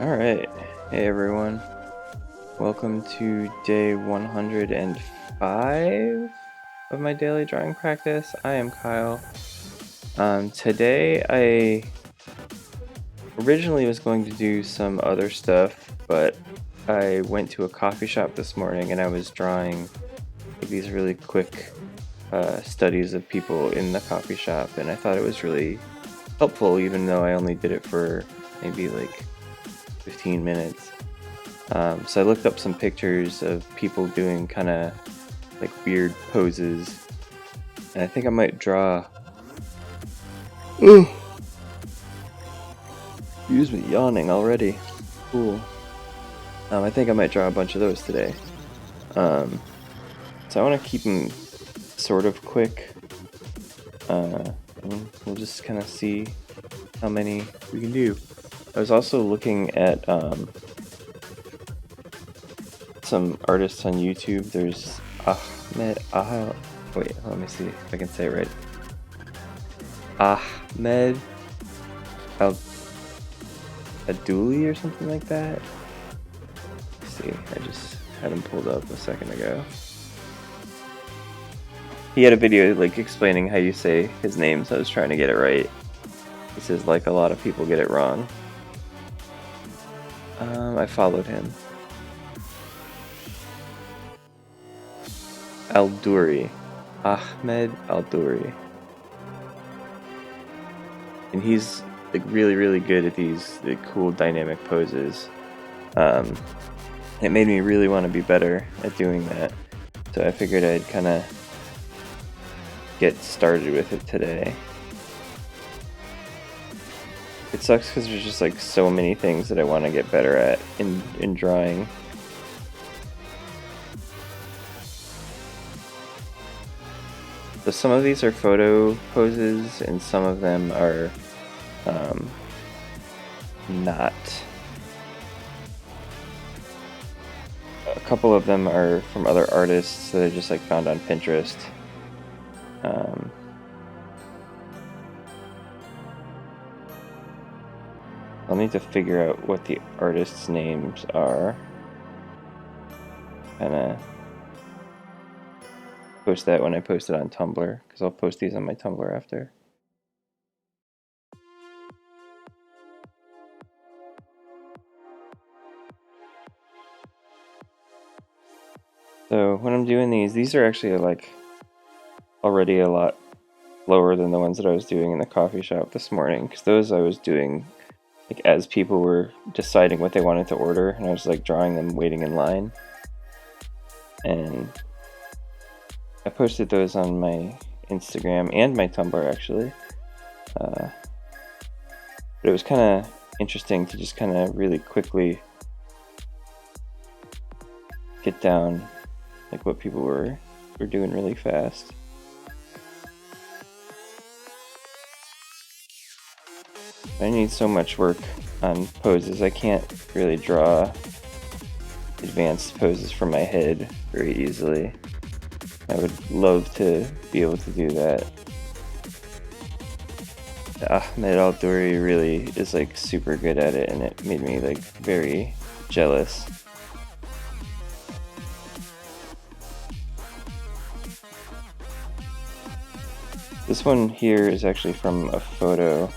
Alright, hey everyone. Welcome to day 105 of my daily drawing practice. I am Kyle. Today I originally was going to do some other stuff, but I went to a coffee shop this morning and I was drawing these really quick studies of people in the coffee shop, and I thought it was really helpful even though I only did it for maybe like 15 minutes. So I looked up some pictures of people doing kind of like weird poses, and I think I might draw. Excuse me, yawning already. Cool. I think I might draw a bunch of those today. So I want to keep them sort of quick. And we'll just kind of see how many we can do. I was also looking at some artists on YouTube. There's Ahmed wait, let me see if I can say it right. Ahmed Aduli or something like that. Let's see, I just had him pulled up a second ago. He had a video like explaining how you say his name, so I was trying to get it right. He says like a lot of people get it wrong. I followed him. Al-Duri. Ahmed Al-Duri. And he's like really good at these like, cool dynamic poses. It made me really want to be better at doing that. So I figured I'd kind of get started with it today. It sucks because there's just like so many things that I want to get better at in drawing. So some of these are photo poses and some of them are not. A couple of them are from other artists that I just like found on Pinterest. I'll need to figure out what the artists' names are. Kinda post that when I post it on Tumblr, because I'll post these on my Tumblr after. So when I'm doing these are actually like already a lot lower than the ones that I was doing in the coffee shop this morning, because those I was doing like as people were deciding what they wanted to order, and I was like drawing them waiting in line. And I posted those on my Instagram and my Tumblr actually. But it was kind of interesting to just kind of really quickly get down like what people were doing really fast. I need so much work on poses. I can't really draw advanced poses from my head very easily. I would love to be able to do that. Ahmed Al-Duri really is like super good at it, and it made me like very jealous. This one here is actually from a photo,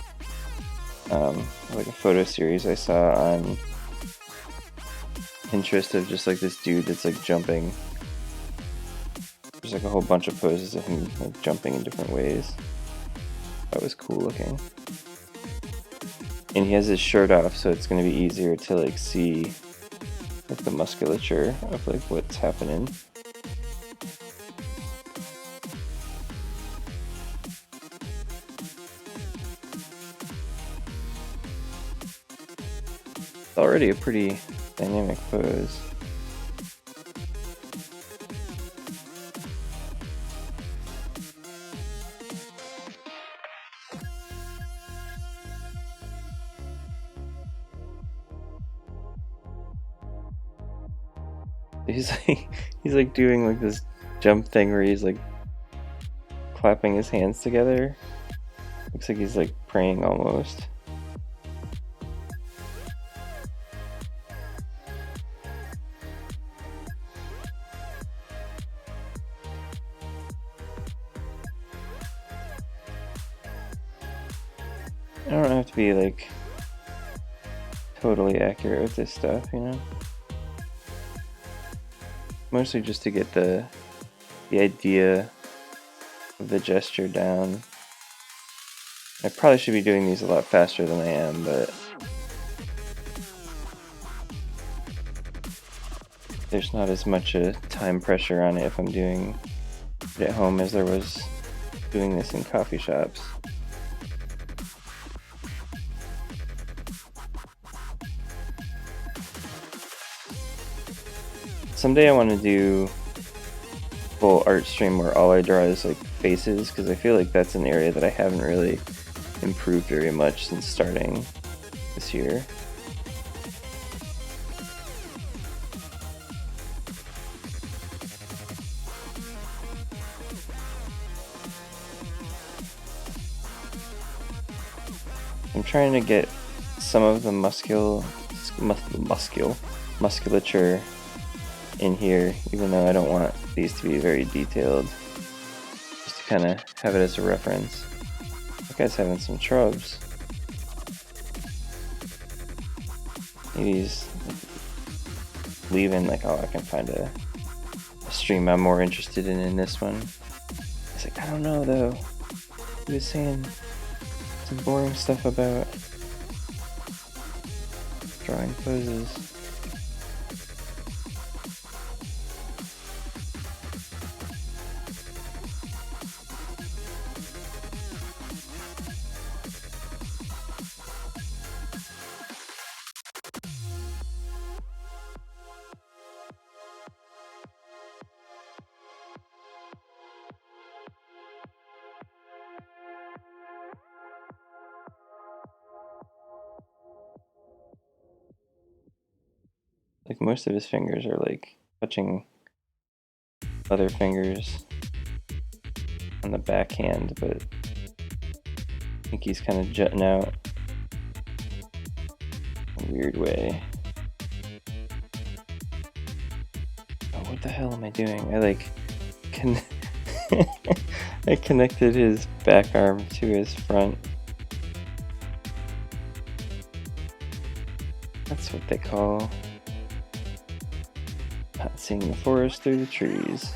like a photo series I saw on Pinterest of just like this dude that's like jumping. There's like a whole bunch of poses of him like jumping in different ways. That was cool looking. And he has his shirt off, so it's going to be easier to like see like the musculature of like what's happening. It's already a pretty dynamic pose. He's like doing like this jump thing where he's like clapping his hands together. Looks like he's like praying almost. I don't have to be like totally accurate with this stuff, you know? Mostly just to get the idea of the gesture down. I probably should be doing these a lot faster than I am, but there's not as much a time pressure on it if I'm doing it at home as there was doing this in coffee shops. Someday I want to do full art stream where all I draw is like faces, because I feel like that's an area that I haven't really improved very much since starting this year. I'm trying to get some of the musculature in here, even though I don't want these to be very detailed, just to kind of have it as a reference. That guy's having some shrubs. Maybe he's leaving, like, oh, I can find a stream I'm more interested in this one. It's like, I don't know though. He was saying some boring stuff about drawing poses. Like, most of his fingers are like touching other fingers on the backhand, but I think he's kind of jutting out in a weird way. Oh, what the hell am I doing? I like I connected his back arm to his front. That's what they call not seeing the forest through the trees.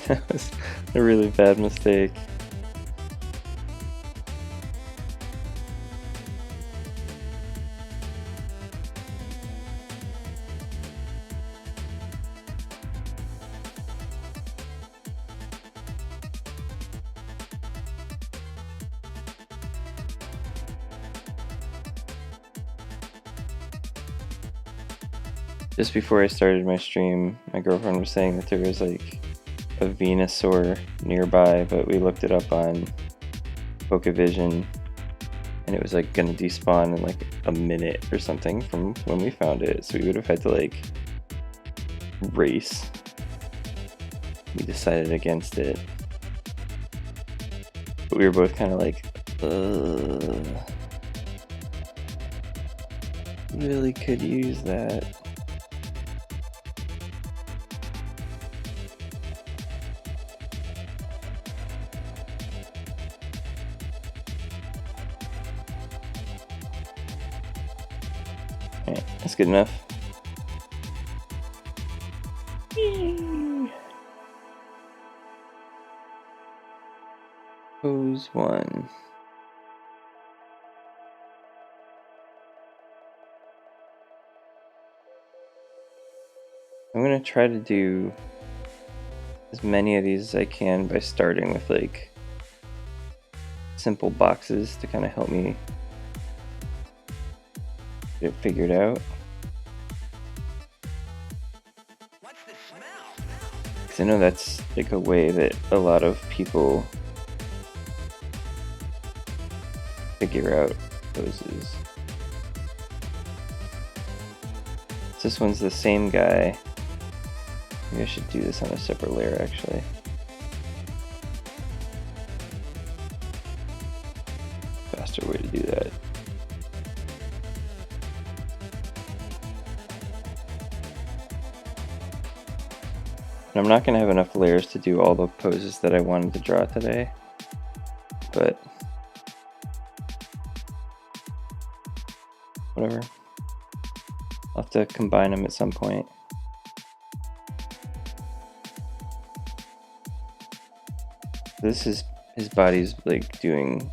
That was a really bad mistake. Just before I started my stream, my girlfriend was saying that there was like a Venusaur nearby, but we looked it up on Pokevision and it was like gonna despawn in like a minute or something from when we found it, so we would have had to like race. We decided against it, but we were both kind of like, really could use that. Alright, that's good enough. Pose 1. I'm gonna try to do as many of these as I can by starting with like simple boxes to kind of help me get it figured out. Because I know that's like a way that a lot of people figure out poses. This one's the same guy. Maybe I should do this on a separate layer actually. Ugh. faster way to do that. And I'm not going to have enough layers to do all the poses that I wanted to draw today, but whatever. I'll have to combine them at some point. This is his body's like doing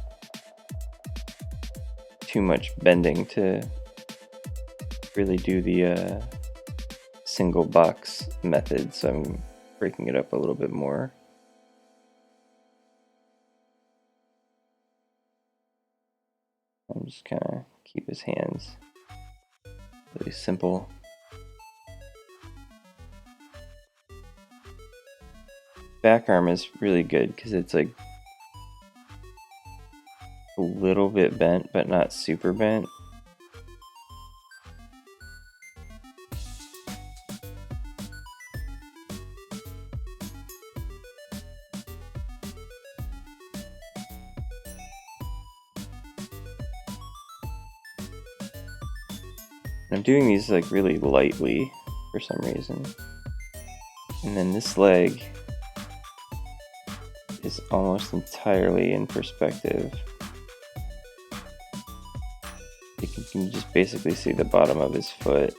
too much bending to really do the single box method, so I'm breaking it up a little bit more. I'm just kind of keep his hands really simple. Back arm is really good because it's like a little bit bent, but not super bent. I'm doing these like really lightly for some reason. And then this leg is almost entirely in perspective. You can just basically see the bottom of his foot.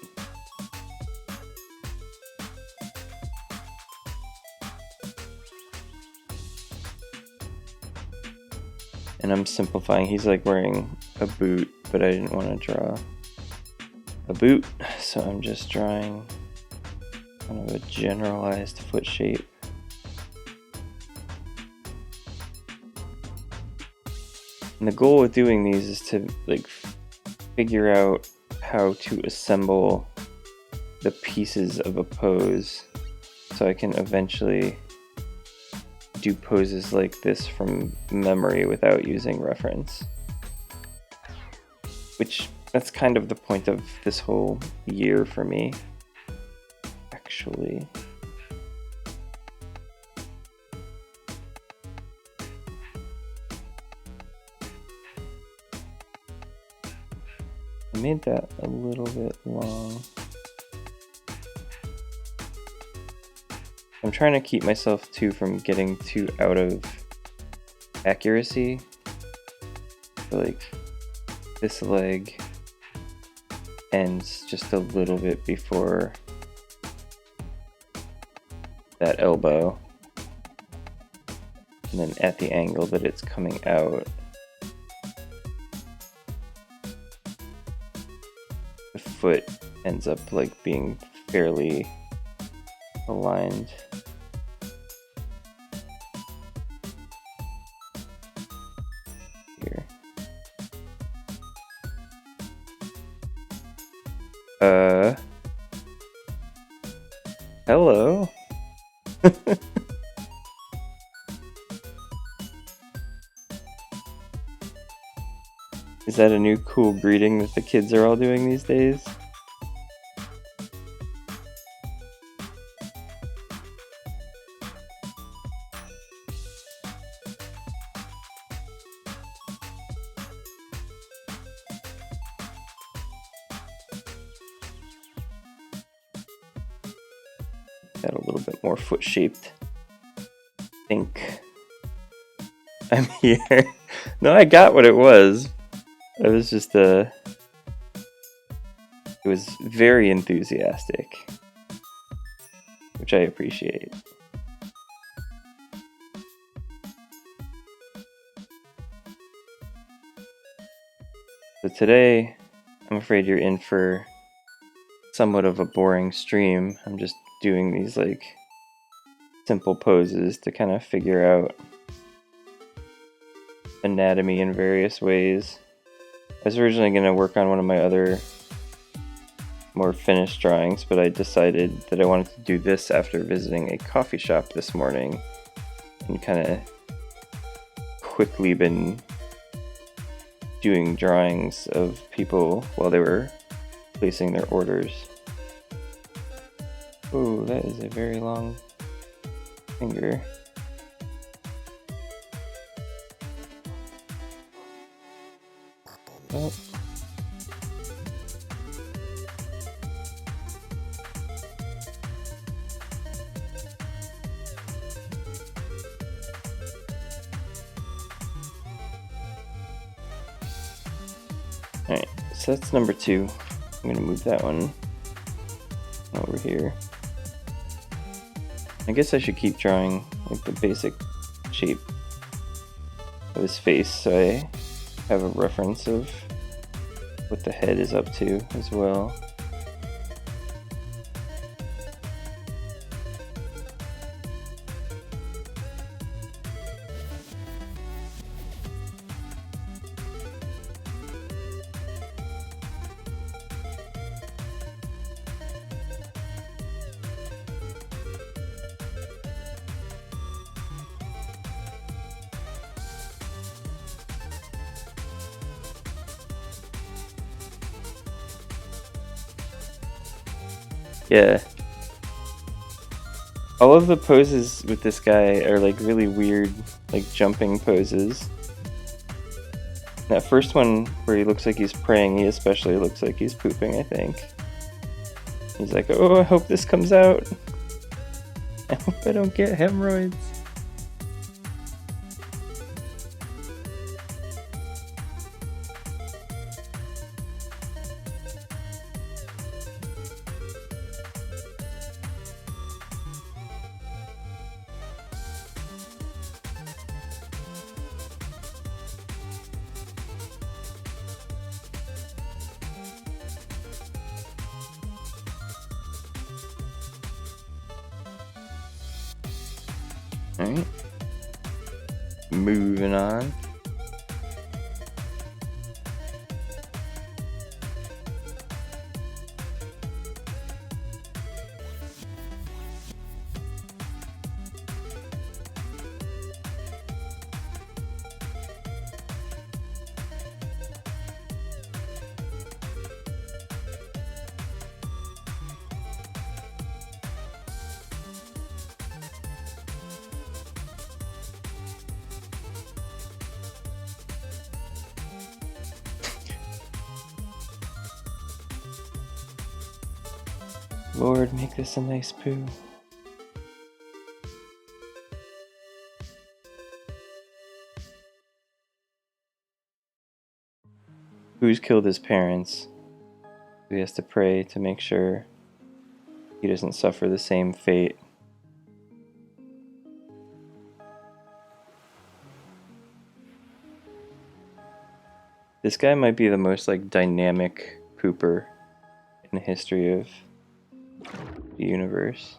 And I'm simplifying. He's like wearing a boot, but I didn't want to draw a boot, so I'm just drawing kind of a generalized foot shape. And the goal with doing these is to like figure out how to assemble the pieces of a pose so I can eventually do poses like this from memory without using reference. Which, that's kind of the point of this whole year for me, actually. I made that a little bit long. I'm trying to keep myself too from getting too out of accuracy. So like this leg ends just a little bit before that elbow, and then at the angle that it's coming out, the foot ends up like being fairly aligned. Here. Hello? Is that a new cool greeting that the kids are all doing these days? Got a little bit more foot shaped. Think I'm here. No, I got what it was. I was just it was very enthusiastic, which I appreciate. So today, I'm afraid you're in for somewhat of a boring stream. I'm just doing these like simple poses to kind of figure out anatomy in various ways. I was originally going to work on one of my other more finished drawings, but I decided that I wanted to do this after visiting a coffee shop this morning and kind of quickly been doing drawings of people while they were placing their orders. Oh, that is a very long finger. Oh. Alright, so that's number 2. I'm gonna move that one over here. I guess I should keep drawing like the basic shape of his face so I have a reference of what the head is up to as well. Yeah. All of the poses with this guy are like really weird, like jumping poses. That first one where he looks like he's praying, he especially looks like he's pooping, I think. He's like, oh, I hope this comes out. I hope I don't get hemorrhoids. Alright. Moving on. Lord, make this a nice poo. Who's killed his parents? He has to pray to make sure he doesn't suffer the same fate. This guy might be the most like dynamic pooper in the history of the universe.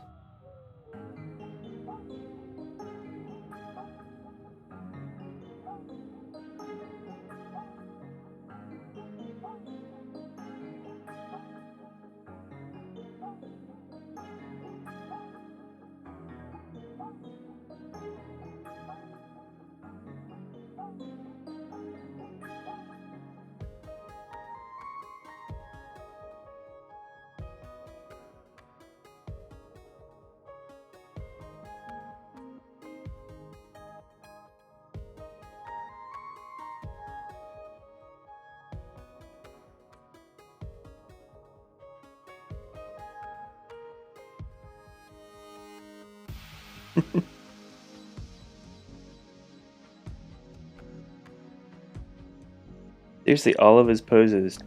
Seriously, all of his poses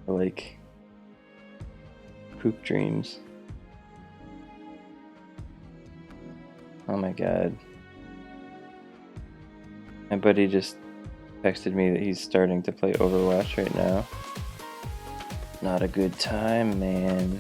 are like poop dreams. Oh my god. My buddy just texted me that he's starting to play Overwatch right now. Not a good time, man.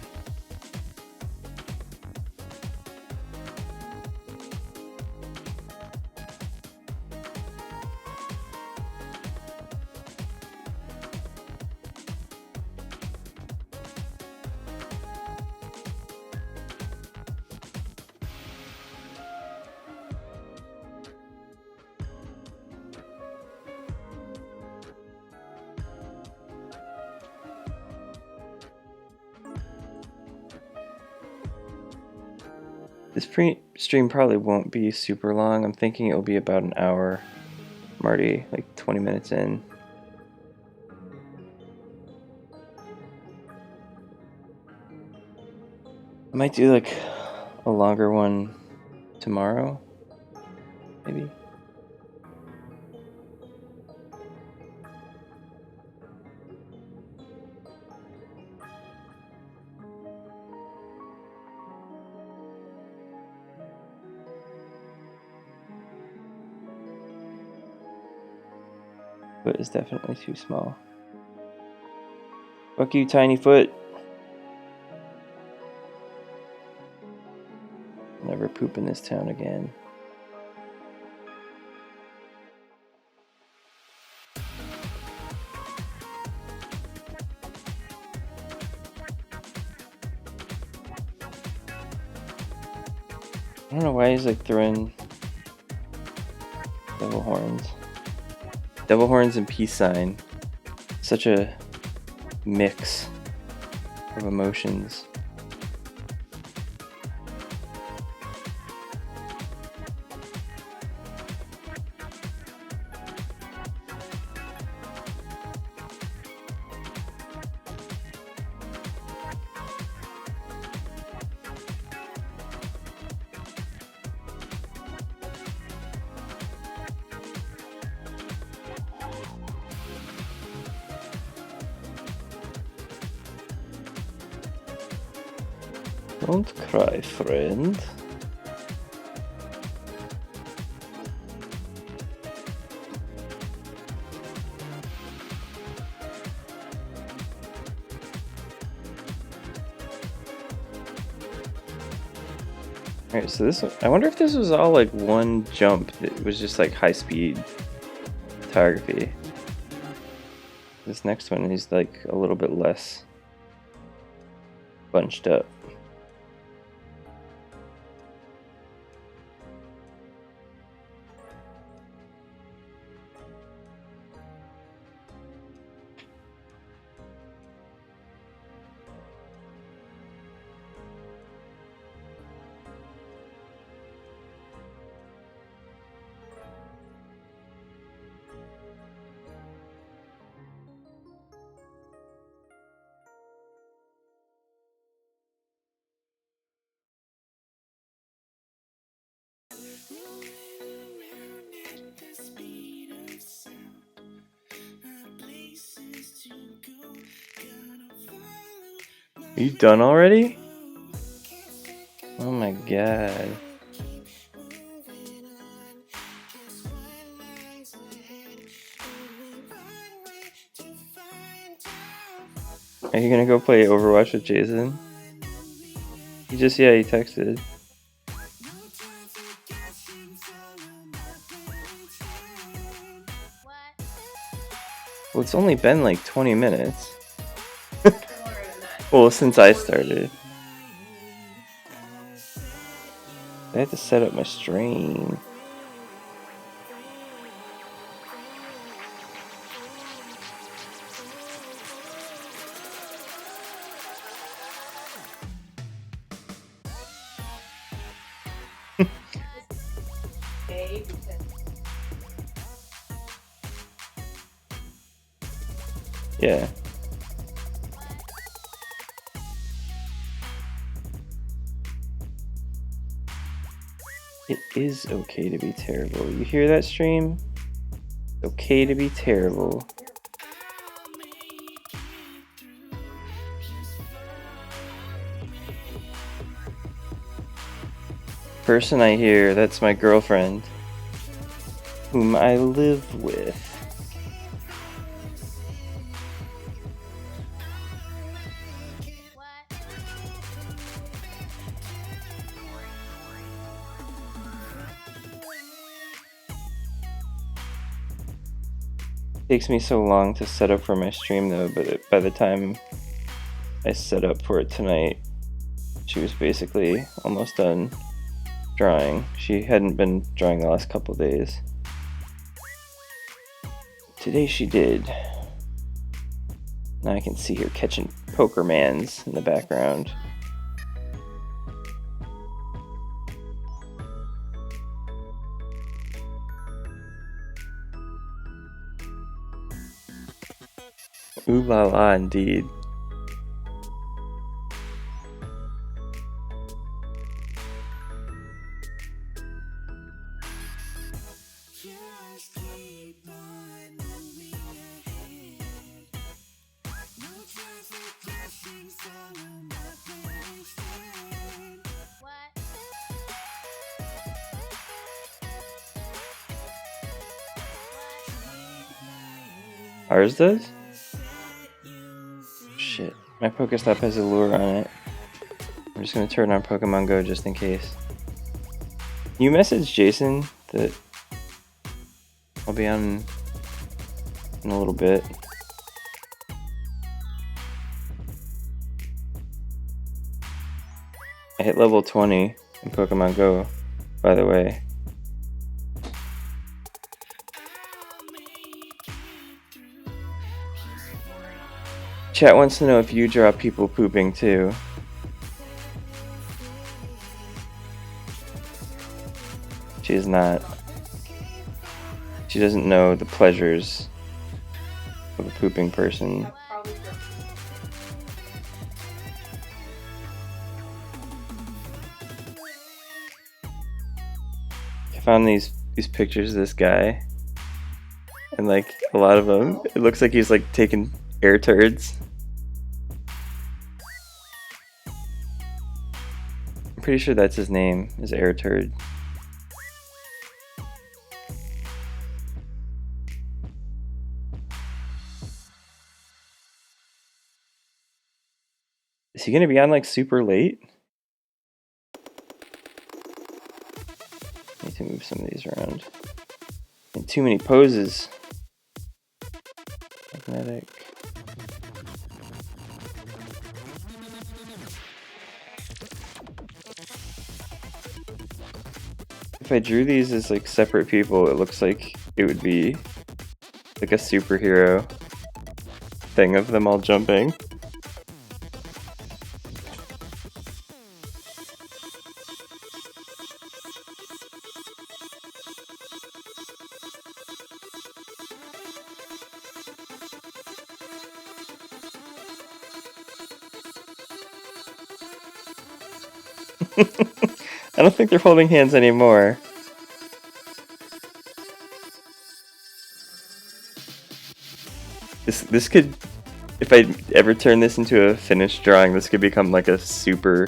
This stream probably won't be super long. I'm thinking it'll be about an hour. I'm already like 20 minutes in. I might do like a longer one tomorrow, maybe. Foot is definitely too small. Fuck you, tiny foot. Never poop in this town again. I don't know why he's like throwing devil horns. Devil horns and peace sign. Such a mix of emotions. Don't cry, friend. Alright, so this one, I wonder if this was all like one jump that was just like high speed photography. This next one is like a little bit less bunched up. Are you done already? Oh my god. Are you gonna go play Overwatch with Jason? He texted. Well, it's only been like 20 minutes. Well, since I started. I have to set up my stream. Yeah. It is okay to be terrible. You hear that, stream? It's okay to be terrible. Person I hear, that's my girlfriend, whom I live with. Takes me so long to set up for my stream though, but by the time I set up for it tonight, she was basically almost done drawing. She hadn't been drawing the last couple days. Today she did. Now I can see her catching Pokermans in the background. Ooh la la indeed. Ours does? Shit. My Pokestop has a lure on it. I'm just gonna turn on Pokemon Go just in case. You message Jason that I'll be on in a little bit. I hit level 20 in Pokemon Go, by the way. Chat wants to know if you draw people pooping too. She is not. She doesn't know the pleasures of a pooping person. I found these pictures of this guy, and like a lot of them, it looks like he's like taking air turds. I'm pretty sure that's his name, is Air Turd. Is he gonna be on like super late? Need to move some of these around. And too many poses. Magnetic. If I drew these as like separate people, it looks like it would be like a superhero thing of them all jumping. I don't think they're holding hands anymore. This could, if I ever turn this into a finished drawing, this could become like a super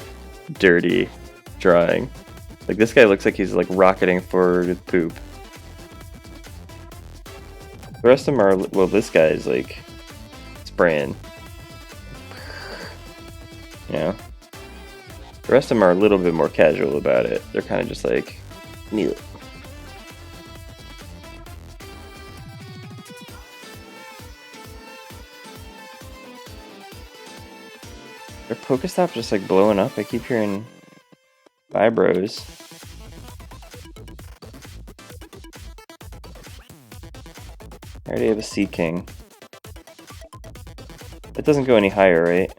dirty drawing. Like this guy looks like he's like rocketing forward with poop. The rest of them are, well, this guy is like spraying. You know? The rest of them are a little bit more casual about it. They're kind of just like, neat. Their Pokestop just like blowing up. I keep hearing vibros. I already have a Sea King. It doesn't go any higher, right?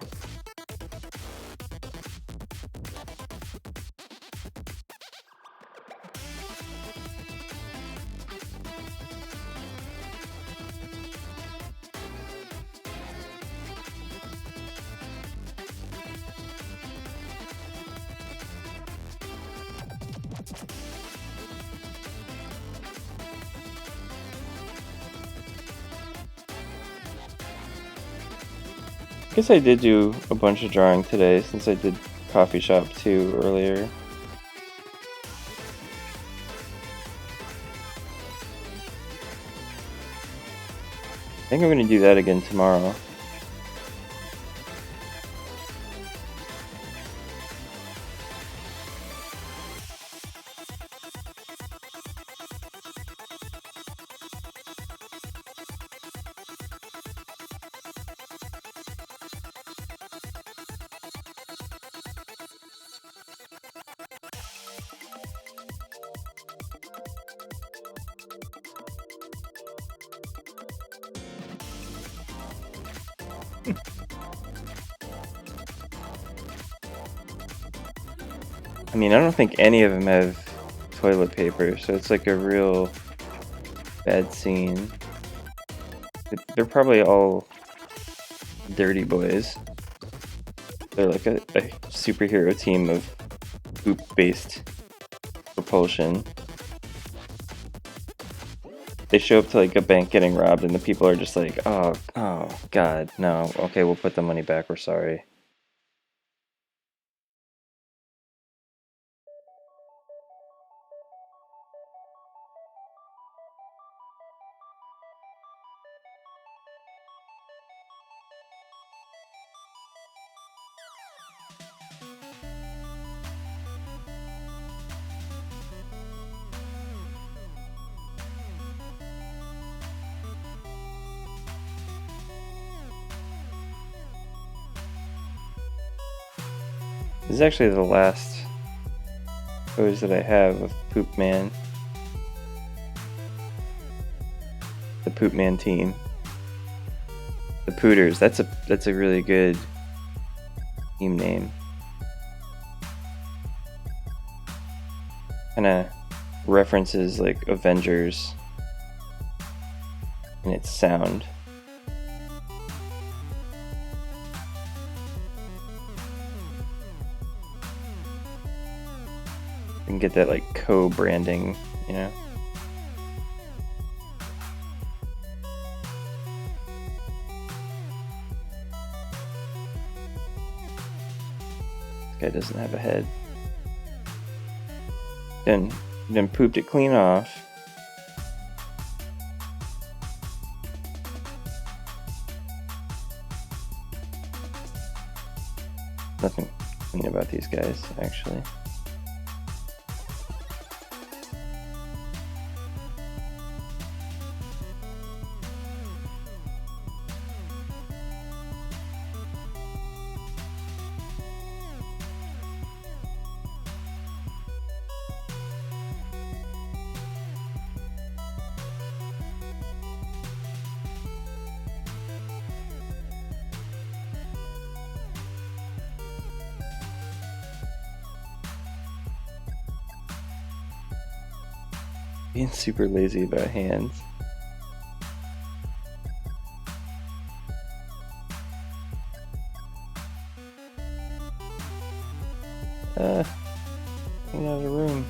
I guess I did do a bunch of drawing today since I did Coffee Shop 2 earlier. I think I'm going to do that again tomorrow. I mean, I don't think any of them have toilet paper, so it's like a real bad scene. They're probably all dirty boys. They're like a superhero team of poop-based propulsion. They show up to like a bank getting robbed, and the people are just like, oh god, no. Okay, we'll put the money back, we're sorry. This is actually the last pose that I have of Poop Man. The Poop Man team. The Pooters. That's a really good team name. Kinda references like Avengers in its sound. You can get that like co-branding, you know? This guy doesn't have a head. Then pooped it clean off. Nothing clean about these guys, actually. Being super lazy about hands. Clean out of the room.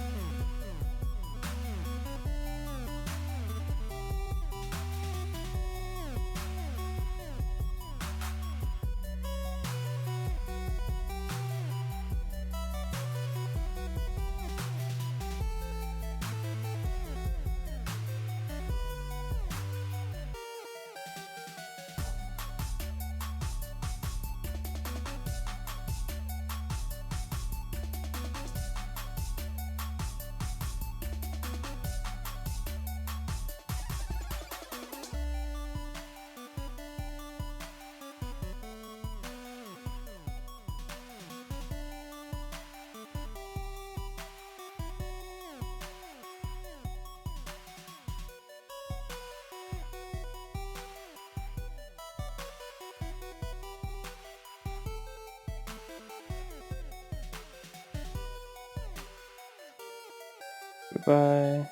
Goodbye.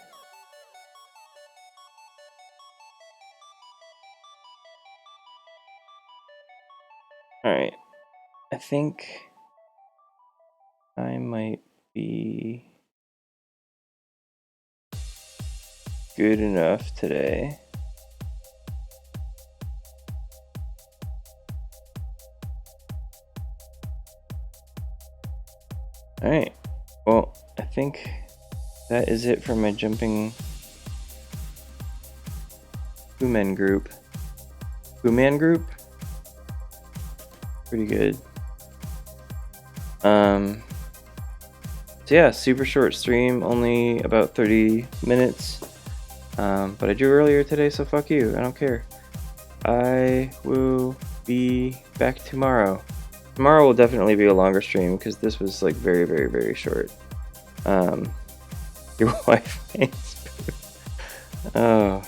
Alright. I think I might be good enough today. Alright. Well, I think that is it for my jumping Pooman group. Pooman group? Pretty good. So yeah, super short stream, only about 30 minutes. But I drew earlier today, so fuck you, I don't care. I will be back tomorrow. Tomorrow will definitely be a longer stream because this was like very, very, very short. Your wife hates poop. Oh.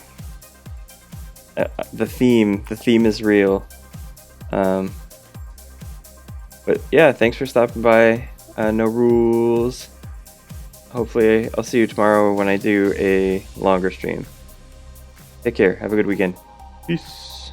The theme is real. But yeah, thanks for stopping by. No rules. Hopefully I'll see you tomorrow when I do a longer stream. Take care. Have a good weekend. Peace.